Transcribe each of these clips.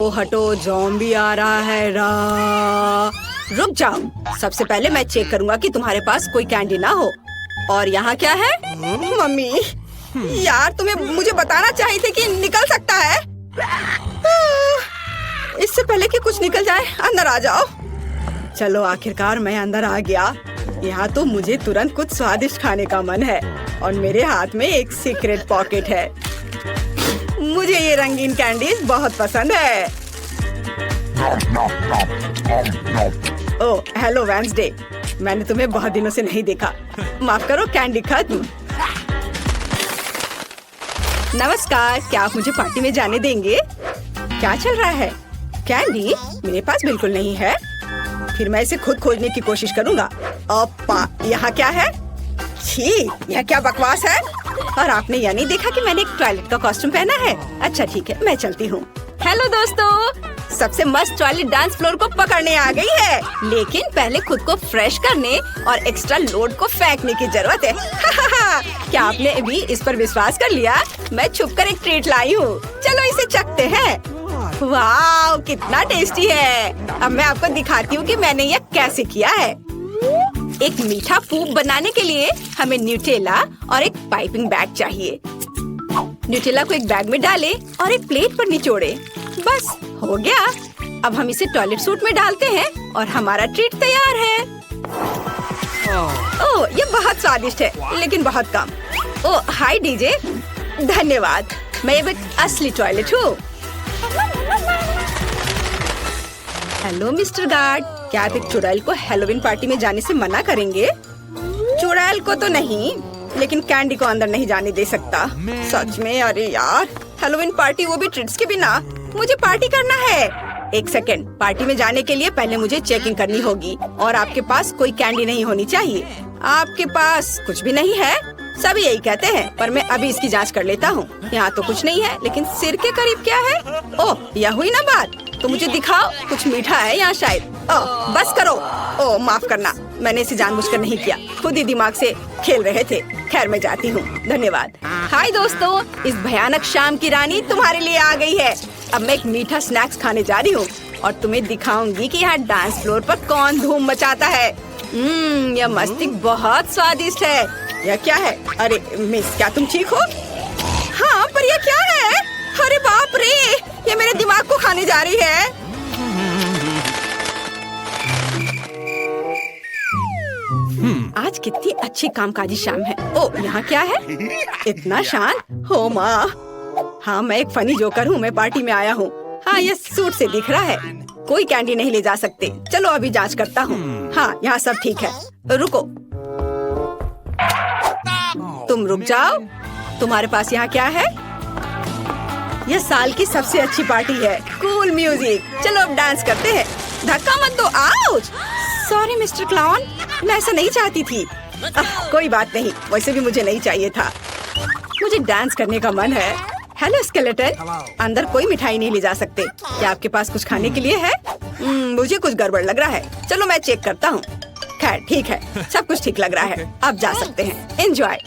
ओ हटो, ज़ॉम्बी आ रहा है। रुक जाओ, सबसे पहले मैं चेक करूंगा कि तुम्हारे पास कोई कैंडी ना हो। और यहाँ क्या है? मम्मी, यार तुम्हें मुझे बताना चाहिए थे कि निकल सकता है। इससे पहले कि कुछ निकल जाए, अंदर आ जाओ। चलो आखिरकार मैं अंदर आ गया। यहाँ तो मुझे तुरंत कुछ स्वादिष्ट खाने का मन है और मेरे हाथ में एक सीक्रेट पॉकेट है। मुझे ये रंगीन कैंडीज बहुत पसंद है। ओह, हेलो वेंसडे, मैंने तुम्हें बहुत दिनों से नहीं देखा। माफ करो, कैंडी खत्म। नमस्कार, क्या आप मुझे पार्टी में जाने देंगे? क्या चल रहा है? कैंडी मेरे पास बिल्कुल नहीं है। फिर मैं इसे खुद खोजने की कोशिश करूंगा। ओप्पा, यहाँ क्या है? छी, यह क्या बकवास है? और आपने यह नहीं देखा कि मैंने एक टॉयलेट का कॉस्ट्यूम पहना है? अच्छा ठीक है, मैं चलती हूँ। हेलो दोस्तों, सबसे मस्त टॉयलेट डांस फ्लोर को पकड़ने आ गई है, लेकिन पहले खुद को फ्रेश करने और एक्स्ट्रा लोड को फेंकने की जरूरत है। क्या आपने अभी इस पर विश्वास कर लिया? मैं छुपकर एक ट्रीट लाई हूँ। चलो इसे चखते हैं। वाह, कितना टेस्टी है। अब मैं आपको दिखाती हूँ कि मैंने यह कैसे किया है। एक मीठा पूप बनाने के लिए हमें न्यूटेला और एक पाइपिंग बैग चाहिए। न्यूटेला को एक बैग में डालें और एक प्लेट पर निचोड़े। बस हो गया। अब हम इसे टॉयलेट सूट में डालते हैं और हमारा ट्रीट तैयार है। ओह, ये बहुत स्वादिष्ट है, लेकिन बहुत कम। ओह, हाय डीजे, धन्यवाद। मैं एक असली टॉयलेट हूँ। हेलो मिस्टर गार्ड, क्या आप एक चुड़ैल को हैलोवीन पार्टी में जाने से मना करेंगे? चुड़ैल को तो नहीं, लेकिन कैंडी को अंदर नहीं जाने दे सकता। सच में? अरे यार, हैलोवीन पार्टी, वो भी ट्रीट्स के बिना। मुझे पार्टी करना है। एक सेकेंड, पार्टी में जाने के लिए पहले मुझे चेकिंग करनी होगी और आपके पास कोई कैंडी नहीं होनी चाहिए। आपके पास कुछ भी नहीं है? सभी यही कहते हैं, पर मैं अभी इसकी जांच कर लेता हूँ। यहाँ तो कुछ नहीं है, लेकिन सिर के करीब क्या है? ओह, यह हुई ना बात। तो मुझे दिखाओ, कुछ मीठा है यहाँ शायद। ओह, बस करो। ओह, माफ करना, मैंने इसे जानबूझकर नहीं किया, खुद ही दिमाग से खेल रहे थे। खैर, मैं जाती हूँ, धन्यवाद। हाय दोस्तों, इस भयानक शाम की रानी तुम्हारे लिए आ गई है। अब मैं एक मीठा स्नैक्स खाने जा रही हूँ और तुम्हें दिखाऊंगी कि यहाँ डांस फ्लोर पर कौन धूम मचाता है। यह मस्तिष्क बहुत स्वादिष्ट है। यह क्या है? अरे मिस, क्या तुम ठीक हो? हाँ, पर यह क्या है? अरे बाप रे, ये मेरे दिमाग को खाने जा रही है। आज कितनी अच्छी कामकाजी शाम है। ओह, यहाँ क्या है? इतना शांत। हो माँ, हाँ मैं एक फनी जोकर हूँ, मैं पार्टी में आया हूँ। हाँ, ये सूट से दिख रहा है। कोई कैंडी नहीं ले जा सकते। चलो अभी जांच करता हूँ। हाँ, यहाँ सब ठीक है। रुको, तुम रुक जाओ। तुम्हारे पास यहाँ क्या है? यह साल की सबसे अच्छी पार्टी है। Cool music. चलो अब डांस करते हैं। धक्का मत दो। आउच! सॉरी मिस्टर क्लाउन, मैं ऐसा नहीं चाहती थी। कोई बात नहीं, वैसे भी मुझे नहीं चाहिए था। मुझे डांस करने का मन है। हेलो स्केलेटन, अंदर कोई मिठाई नहीं ले जा सकते। क्या आपके पास कुछ खाने के लिए है? मुझे कुछ गड़बड़ लग रहा है। चलो मैं चेक करता हूँ। खैर ठीक है, सब कुछ ठीक लग रहा है। अब जा सकते हैं। एंजॉय।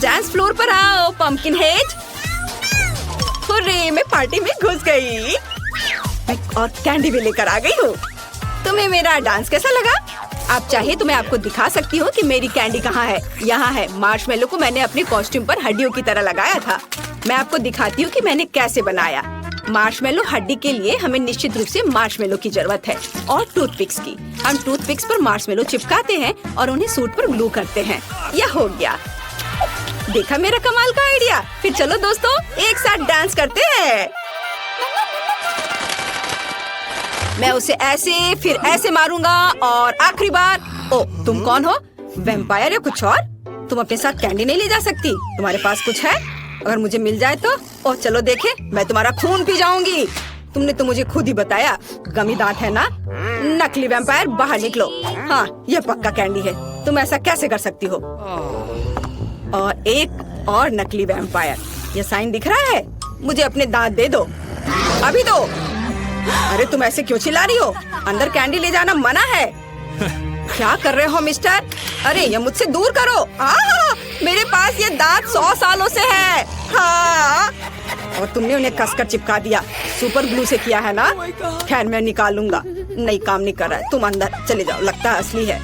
डांस फ्लोर पर आओ पंपकिन हेड। हुर्रे, मैं पार्टी में घुस गई और कैंडी भी लेकर आ गई हूँ। तुम्हें मेरा डांस कैसा लगा? आप चाहे तो मैं आपको दिखा सकती हूँ कि मेरी कैंडी कहाँ है। यहाँ है। मार्शमेलो को मैंने अपने कॉस्ट्यूम पर हड्डियों की तरह लगाया था। मैं आपको दिखाती हूँ कि मैंने कैसे बनाया। मार्शमेलो हड्डी के लिए हमें निश्चित रूप से मार्शमेलो की जरूरत है और टूथपिक्स की। हम टूथपिक्स पर मार्शमेलो चिपकाते हैं और उन्हें सूट पर ग्लू करते हैं। यह हो गया। देखा मेरा कमाल का आइडिया? फिर चलो दोस्तों, एक साथ डांस करते हैं। मैं उसे ऐसे फिर ऐसे मारूंगा और आखिरी बार। ओ, तुम कौन हो? वैम्पायर या कुछ और? तुम अपने साथ कैंडी नहीं ले जा सकती। तुम्हारे पास कुछ है? अगर मुझे मिल जाए तो? ओह चलो देखे, मैं तुम्हारा खून पी जाऊंगी। तुमने तो मुझे खुद ही बताया, गमी दांत है ना? नकली वैम्पायर, बाहर निकलो। हाँ, यह पक्का कैंडी है। तुम ऐसा कैसे कर सकती हो? और एक और नकली वैम्पायर। यह साइन दिख रहा है? मुझे अपने दांत दे दो, अभी दो। अरे तुम ऐसे क्यों चिल्ला रही हो? अंदर कैंडी ले जाना मना है। क्या कर रहे हो मिस्टर? अरे ये मुझसे दूर करो। मेरे पास ये दांत 100 सालों से है। हाँ और तुमने उन्हें कसकर चिपका दिया। सुपर ग्लू से किया है ना? खैर मैं निकालूंगा। नहीं, काम नहीं कर रहा है। तुम अंदर चले जाओ, लगता है असली है।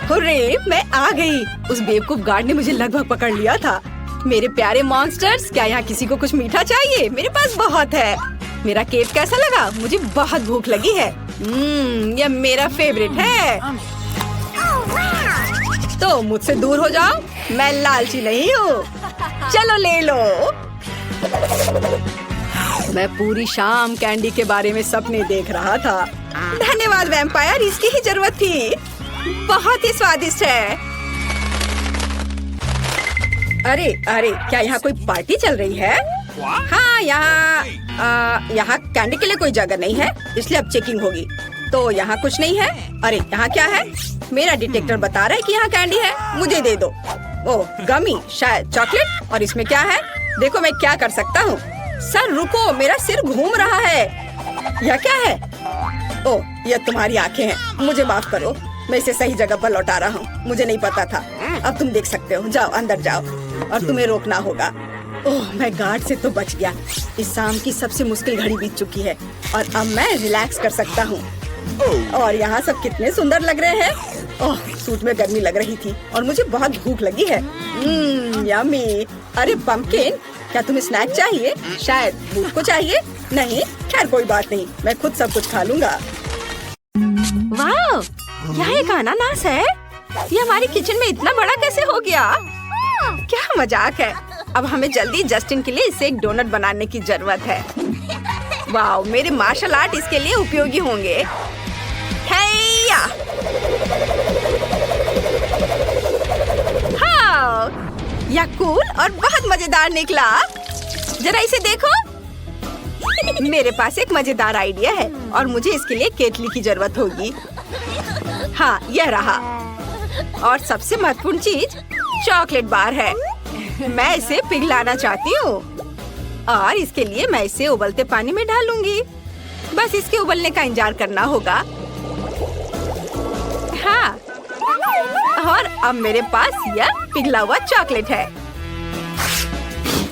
हुर्रे, मैं आ गई। उस बेवकूफ गार्ड ने मुझे लगभग पकड़ लिया था। मेरे प्यारे मॉन्स्टर्स, क्या यहाँ किसी को कुछ मीठा चाहिए? मेरे पास बहुत है। मेरा केक कैसा लगा? मुझे बहुत भूख लगी है। यह मेरा फेवरेट है। तो मुझसे दूर हो जाओ, मैं लालची नहीं हूँ। चलो ले लो। मैं पूरी शाम कैंडी के बारे में सपने देख रहा था। धन्यवाद वैम्पायर, इसकी ही जरूरत थी। बहुत ही स्वादिष्ट है। अरे अरे, क्या यहाँ कोई पार्टी चल रही है? हाँ, यहाँ कैंडी के लिए कोई जगह नहीं है, इसलिए अब चेकिंग होगी। तो यहाँ कुछ नहीं है। अरे यहाँ क्या है? मेरा डिटेक्टर बता रहा है कि यहाँ कैंडी है। मुझे दे दो। ओह, गमी, शायद चॉकलेट। और इसमें क्या है? देखो मैं क्या कर सकता हूँ। सर रुको, मेरा सिर घूम रहा है। यह क्या है? ओह, यह तुम्हारी आंखें हैं। मुझे माफ करो, मैं इसे सही जगह पर लौटा रहा हूँ। मुझे नहीं पता था। अब तुम देख सकते हो। जाओ अंदर जाओ, और तुम्हें रोकना होगा। ओह, मैं गार्ड से तो बच गया। इस शाम की सबसे मुश्किल घड़ी बीत चुकी है और अब मैं रिलैक्स कर सकता हूँ। और यहाँ सब कितने सुंदर लग रहे हैं। ओह, सूट में गर्मी लग रही थी और मुझे बहुत भूख लगी है। यम्मी। अरे पंपकिन, क्या तुम्हें स्नैक चाहिए? शायद भूख को चाहिए। नहीं, खैर कोई बात नहीं, मैं खुद सब कुछ खा लूंगा। वाह, यहाँ एक अनानास है। ये हमारी किचन में इतना बड़ा कैसे हो गया? क्या मजाक है। अब हमें जल्दी जस्टिन के लिए इसे एक डोनट बनाने की जरूरत है। वाह, मेरे मार्शल आर्ट इसके लिए उपयोगी होंगे। हैया! हाँ, यह कूल और बहुत मजेदार निकला। जरा इसे देखो। मेरे पास एक मजेदार आइडिया है और मुझे इसके लिए केतली की जरूरत होगी। हाँ, यह रहा। और सबसे महत्वपूर्ण चीज चॉकलेट बार है। मैं इसे पिघलाना चाहती हूँ और इसके लिए मैं इसे उबलते पानी में डालूंगी। बस इसके उबलने का इंतजार करना होगा। हाँ, और अब मेरे पास यह पिघला हुआ चॉकलेट है।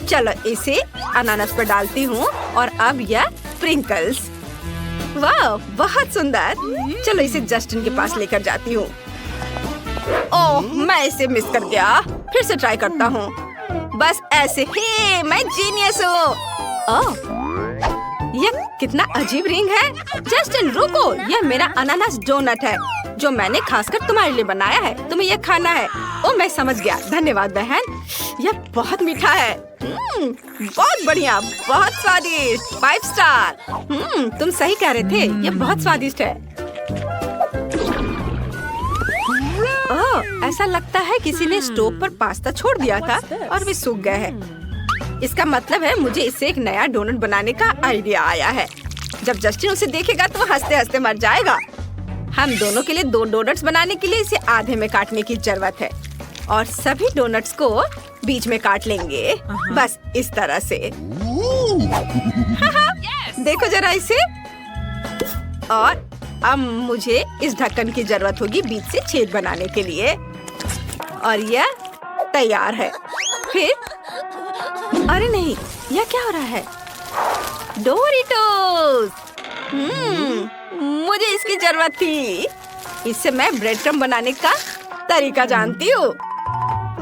चलो इसे अनानास पर डालती हूँ और अब यह स्प्रिंकल्स। वाह, बहुत सुंदर। चलो इसे जस्टिन के पास लेकर जाती हूँ। ओह, मैं इसे मिस कर गया। फिर से ट्राई करता हूँ। बस ऐसे ही। मैं जीनियस हूँ। ओह, यह कितना अजीब रिंग है। जस्टिन रुको, यह मेरा अनानास डोनट है जो मैंने खासकर तुम्हारे लिए बनाया है। तुम्हें यह खाना है। ओह, मैं समझ गया। धन्यवाद बहन, यह बहुत मीठा है। बहुत बढ़िया, बहुत स्वादिष्ट। 5 स्टार। तुम सही कह रहे थे, यह बहुत स्वादिष्ट है। ओह, ऐसा लगता है किसी ने स्टोव पर पास्ता छोड़ दिया था और वे सूख गए हैं। इसका मतलब है मुझे इससे एक नया डोनट बनाने का आइडिया आया है। जब जस्टिन उसे देखेगा तो हंसते हंसते मर जाएगा। हम दोनों के लिए 2 डोनट्स बनाने के लिए इसे आधे में काटने की जरूरत है और सभी डोनट्स को बीच में काट लेंगे। बस इस तरह से। देखो जरा इसे। और अब मुझे इस ढक्कन की जरूरत होगी बीच से छेद बनाने के लिए। और यह तैयार है। फिर अरे नहीं, यह क्या हो रहा है? डोरिटोस। मुझे इसकी जरूरत थी। इससे मैं ब्रेड क्रम्ब बनाने का तरीका जानती हूँ।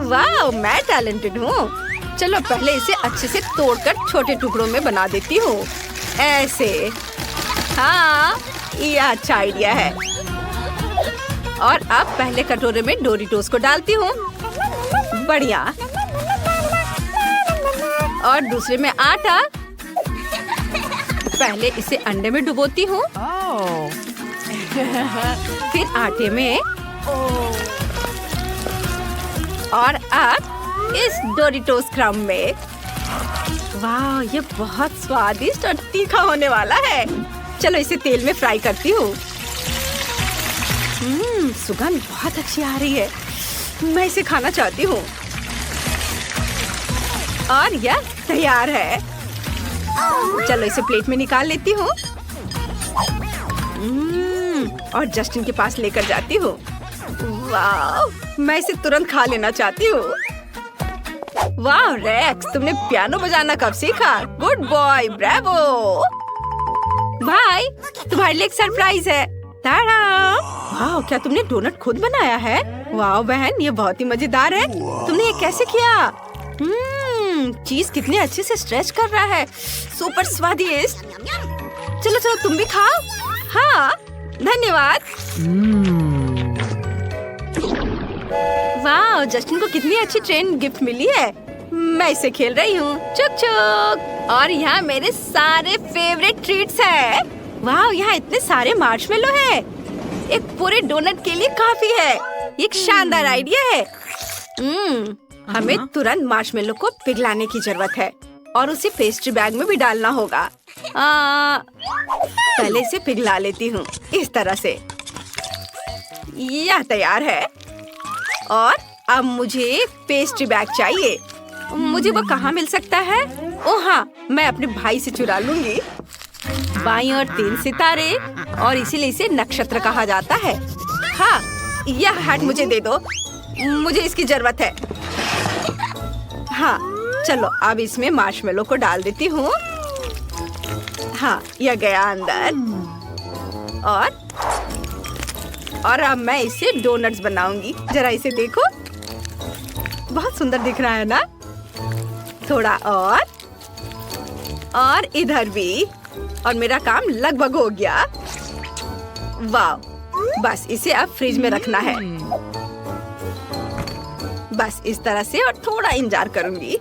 वाह, मैं टैलेंटेड हूँ। चलो पहले इसे अच्छे से तोड़कर छोटे टुकड़ों में बना देती हूँ। ऐसे। हाँ, यह अच्छा आइडिया है। और अब पहले कटोरे में डोरिटोस को डालती हूँ। बढ़िया। और दूसरे में आटा। पहले इसे अंडे में डुबोती हूँ। फिर आटे में। और अब इस डोरिटोस क्रम्ब में। वाह, ये बहुत स्वादिष्ट और तीखा होने वाला है। चलो इसे तेल में फ्राई करती हूँ। सुगंध बहुत अच्छी आ रही है। मैं इसे खाना चाहती हूँ। और यह तैयार है। चलो इसे प्लेट में निकाल लेती हूँ और जस्टिन के पास लेकर जाती हूँ। वाह, मैं इसे तुरंत खा लेना चाहती हूँ। वाह रेक्स, तुमने पियानो बजाना कब सीखा? Good boy, bravo. भाई, तुम्हारे लिए एक सरप्राइज है। ताड़ा! वाह, क्या तुमने डोनट खुद बनाया है? वाह बहन, ये बहुत ही मजेदार है। तुमने ये कैसे किया? चीज कितने अच्छे से स्ट्रेच कर रहा है। सुपर स्वादिष्ट। चलो चलो तुम भी खाओ। हाँ, धन्यवाद। वाह, जस्टिन को कितनी अच्छी ट्रेन गिफ्ट मिली है। मैं इसे खेल रही हूँ। चुक चुक। और यहाँ मेरे सारे फेवरेट ट्रीट्स है। वाह, यहाँ इतने सारे मार्शमेलो है। एक पूरे डोनट के लिए काफी है। ये एक शानदार आइडिया है। हमें तुरंत मार्शमेलो को पिघलाने की जरूरत है और उसे पेस्ट्री बैग में भी डालना होगा। पहले इसे पिघला लेती हूँ इस तरह से। यह तैयार है और अब मुझे पेस्ट्री बैग चाहिए। मुझे वो कहाँ मिल सकता है? ओह हाँ, मैं अपने भाई से चुरा लूंगी। बाईं ओर 3 सितारे और इसीलिए इसे नक्षत्र कहा जाता है। हाँ, यह हैट मुझे दे दो, मुझे इसकी जरूरत है। हाँ, चलो अब इसमें मार्शमेलो को डाल देती हूँ। हाँ, यह गया अंदर। और अब मैं इसे डोनट्स बनाऊंगी। जरा इसे देखो, बहुत सुंदर दिख रहा है ना? थोड़ा और इधर भी। और मेरा काम लगभग हो गया। वाह, बस इसे अब फ्रिज में रखना है। बस इस तरह से और थोड़ा इंतजार करूंगी।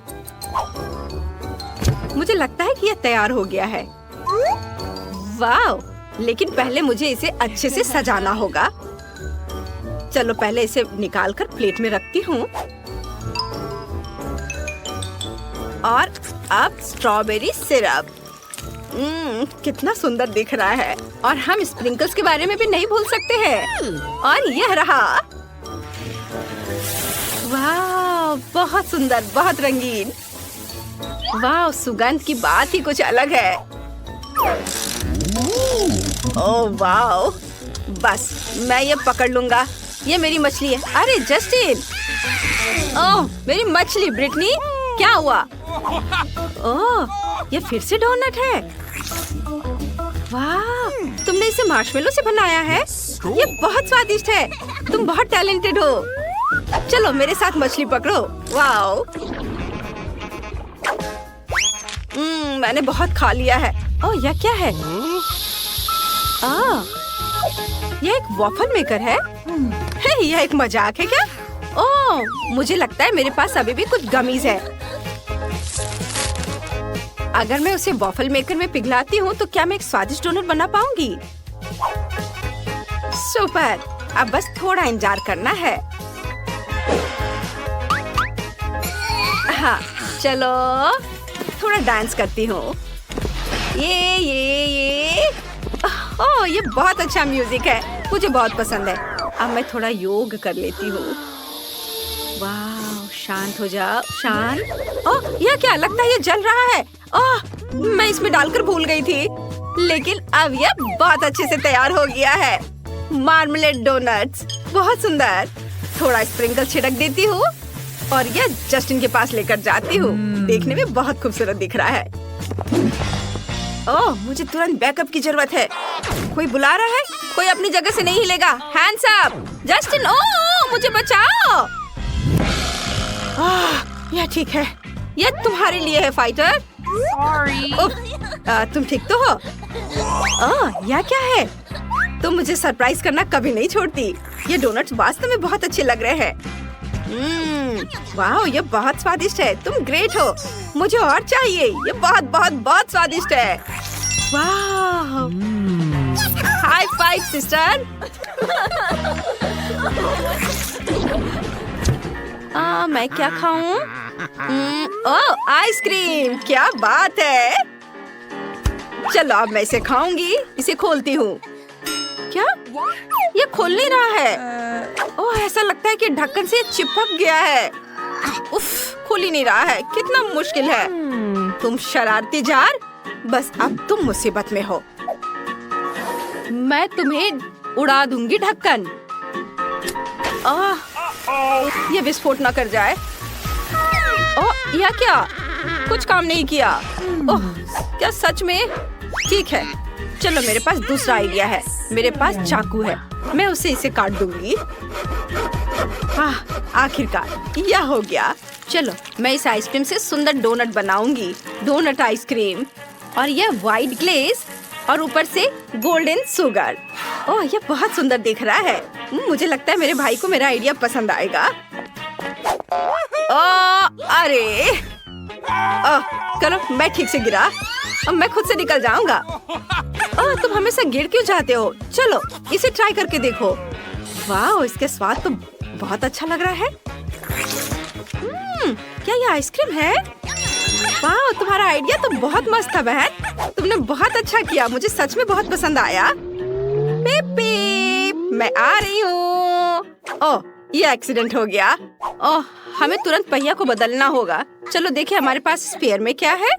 मुझे लगता है कि यह तैयार हो गया है। वाह, लेकिन पहले मुझे इसे अच्छे से सजाना होगा। चलो पहले इसे निकालकर प्लेट में रखती हूँ। और अब स्ट्रॉबेरी सिरप। कितना सुंदर दिख रहा है। और हम स्प्रिंकल्स के बारे में भी नहीं भूल सकते हैं। और यह रहा। वाह, बहुत सुंदर, बहुत रंगीन। वाह, सुगंध की बात ही कुछ अलग है। ओह वाह, बस मैं ये पकड़ लूंगा। ये मेरी मछली है। अरे जस्टिन! ओह, मेरी मछली। ब्रिटनी, क्या हुआ? ओह, ये फिर से डोनट है। वाह, तुमने इसे मार्शमेलो से बनाया है। ये बहुत स्वादिष्ट है। तुम बहुत टैलेंटेड हो। चलो मेरे साथ मछली पकड़ो। वाओ, मैंने बहुत खा लिया है। ओह, यह क्या है? यह एक वॉफल मेकर है। यह एक मजाक है क्या? ओह, मुझे लगता है मेरे पास अभी भी कुछ गमीज है। अगर मैं उसे वॉफल मेकर में पिघलाती हूँ तो क्या मैं एक स्वादिष्ट डोनट बना पाऊंगी? सुपर! अब बस थोड़ा इंतजार करना है। हाँ, चलो थोड़ा डांस करती हूँ। ये ओह, ये बहुत अच्छा म्यूजिक है। मुझे बहुत पसंद है। अब मैं थोड़ा योग कर लेती हूँ। वाह, शांत हो जाओ, शांत। ओह, यह क्या? लगता है ये जल रहा है। ओह, मैं इसमें डालकर भूल गई थी। लेकिन अब यह बहुत अच्छे से तैयार हो गया है। मार्मलेड डोनट्स, बहुत सुंदर। थोड़ा स्प्रिंकल छिड़क देती हूँ और यह जस्टिन के पास लेकर जाती हूँ। देखने में बहुत खूबसूरत दिख रहा है। ओह, मुझे तुरंत बैकअप की जरूरत है। कोई बुला रहा है। कोई अपनी जगह से नहीं हिलेगा। Hands up! जस्टिन, ओह, मुझे बचाओ। यह ठीक है। यह तुम्हारे लिए है, फाइटर। तुम ठीक तो हो? यह क्या है? तुम मुझे सरप्राइज करना कभी नहीं छोड़ती। ये डोनट्स वास्तव में बहुत अच्छे लग रहे हैं। वाह, ये बहुत स्वादिष्ट है। तुम ग्रेट हो। मुझे और चाहिए। ये बहुत बहुत बहुत स्वादिष्ट है। वाह, हाई फाइव सिस्टर। मैं क्या खाऊं? ओह, आइसक्रीम, क्या बात है। चलो अब मैं इसे खाऊंगी। इसे खोलती हूँ। क्या? ये खुल नहीं रहा है। ओह, ऐसा लगता है कि ढक्कन से चिपक गया है। उफ, खुल ही नहीं रहा है। कितना मुश्किल है। तुम शरारती जार, बस अब तुम मुसीबत में हो। मैं तुम्हें उड़ा दूंगी ढक्कन। ये विस्फोट ना कर जाए। ओह, यह क्या? कुछ काम नहीं किया। ओह, क्या सच में? ठीक है, चलो मेरे पास दूसरा आइडिया है। मेरे पास चाकू है, मैं उसे इसे काट दूंगी। आखिरकार यह हो गया। चलो मैं इस आइसक्रीम से सुंदर डोनट बनाऊंगी। डोनट आइसक्रीम, और यह व्हाइट ग्लेज और ऊपर से गोल्डन शुगर। ओह, यह बहुत सुंदर दिख रहा है। मुझे लगता है मेरे भाई को मेरा आइडिया पसंद आएगा। अरे चलो, मैं ठीक से गिरा। अब मैं खुद से निकल जाऊंगा। तुम हमेशा गिर क्यों जाते हो? चलो इसे ट्राई करके देखो। वाह, इसके स्वाद तो बहुत अच्छा लग रहा है। क्या ये आइसक्रीम है? वाह, तुम्हारा आइडिया तो बहुत मस्त था बहन। तुमने बहुत अच्छा किया, मुझे सच में बहुत पसंद आया। पीप पीप, मैं आ रही हूँ। ओह, ये एक्सीडेंट हो गया। ओह, हमें तुरंत पहिया को बदलना होगा। चलो देखिए हमारे पास स्पेयर में क्या है।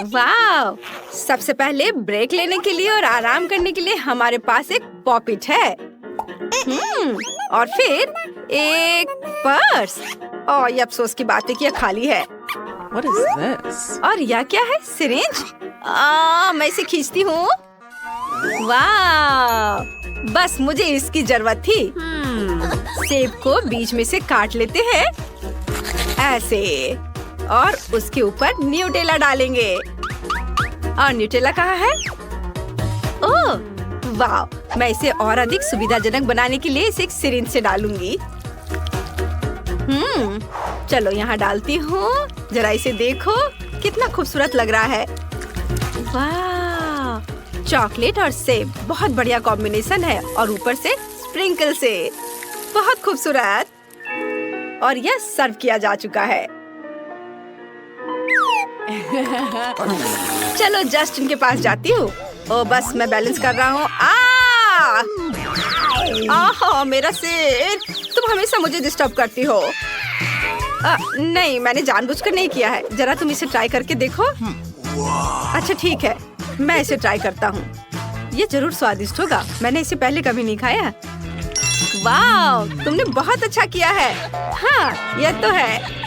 वाह, सबसे पहले ब्रेक लेने के लिए और आराम करने के लिए हमारे पास एक पॉपिट है। और फिर एक पर्स। ओह, ये अफसोस की बात है कि यह खाली है। What is this? और यह क्या है? सिरिंज। मैं इसे खींचती हूँ। वाह, बस मुझे इसकी जरूरत थी। सेब को बीच में से काट लेते हैं ऐसे, और उसके ऊपर न्यूटेला डालेंगे। और न्यूटेला कहाँ है? ओह वाह, मैं इसे और अधिक सुविधाजनक बनाने के लिए इसे एक सिरिंज से डालूंगी। चलो यहाँ डालती हूँ। जरा इसे देखो, कितना खूबसूरत लग रहा है। वाह, चॉकलेट और सेब बहुत बढ़िया कॉम्बिनेशन है, और ऊपर से स्प्रिंकल से बहुत खूबसूरत। और यह सर्व किया जा चुका है। चलो जस्टिन के पास जाती हूँ। ओ बस मैं बैलेंस कर रहा हूँ। मेरा सिर, तुम हमेशा मुझे डिस्टर्ब करती हो। नहीं, मैंने जानबूझकर नहीं किया है। जरा तुम इसे ट्राई करके देखो। अच्छा ठीक है, मैं इसे ट्राई करता हूँ। ये जरूर स्वादिष्ट होगा, मैंने इसे पहले कभी नहीं खाया। वाह, तुमने बहुत अच्छा किया है। हाँ, यह तो है।